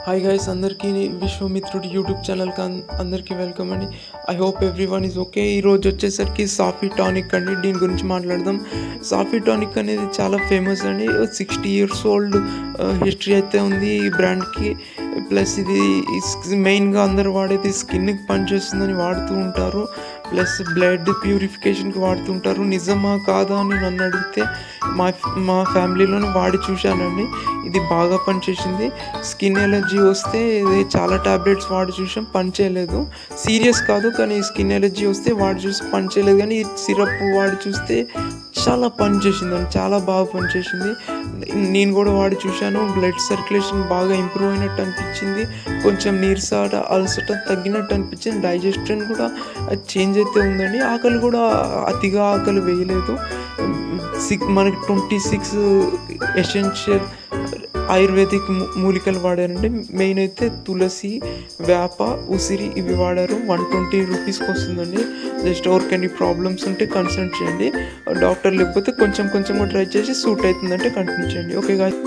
Hi guys, అందరికీ విశ్వామిత్రుడి YouTube ఛానల్కి అందరికీ వెల్కమ్ అండి. I hope every one is okay. ఈరోజు వచ్చేసరికి సాఫీ టానిక్ అండి, దీని గురించి మాట్లాడదాం. సాఫీ టానిక్ అనేది చాలా ఫేమస్ అండి. 60 years ఓల్డ్ హిస్టరీ అయితే ఉంది ఈ బ్రాండ్కి. ప్లస్ ఇది మెయిన్గా అందరు వాడేది స్కిన్కి పనిచేస్తుందని వాడుతూ ఉంటారు. ప్లస్ బ్లడ్ ప్యూరిఫికేషన్కి వాడుతుంటారు. నిజమా కాదా అని నన్ను అడిగితే మా ఫ్యామిలీలోనే వాడి చూశానండి. ఇది బాగా పనిచేసింది. స్కిన్ ఎలర్జీ వస్తే ఇది చాలా ట్యాబ్లెట్స్ వాడి చూసాం, పనిచేయలేదు. సీరియస్ కాదు, కానీ స్కిన్ ఎలర్జీ వస్తే వాడి చూసి పనిచేయలేదు. కానీ ఈ సిరప్ వాడి చూస్తే చాలా పనిచేసిందండి, చాలా బాగా పనిచేసింది. నేను కూడా వాడి చూశాను. బ్లడ్ సర్క్యులేషన్ బాగా ఇంప్రూవ్ అయినట్టు అనిపించింది. కొంచెం నీరసట అలసట తగ్గినట్టు అనిపించింది. డైజెషన్ కూడా చేంజ్ అయితే ఉందండి. ఆకలి కూడా అతిగా ఆకలి వేయలేదు. మనకి 26 ఎసెన్షియల్ ఆయుర్వేదిక్ మూలికలు వాడారండి. మెయిన్ అయితే తులసి, వేప, ఉసిరి ఇవి వాడారు. 120 రూపీస్కి వస్తుందండి. జస్ట్ ఎవరికైనా ప్రాబ్లమ్స్ ఉంటే కన్సల్ట్ చేయండి. డాక్టర్ లేకపోతే కొంచెం ట్రై చేసి సూట్ అవుతుందంటే కంటిన్యూ చేయండి. Okay guys.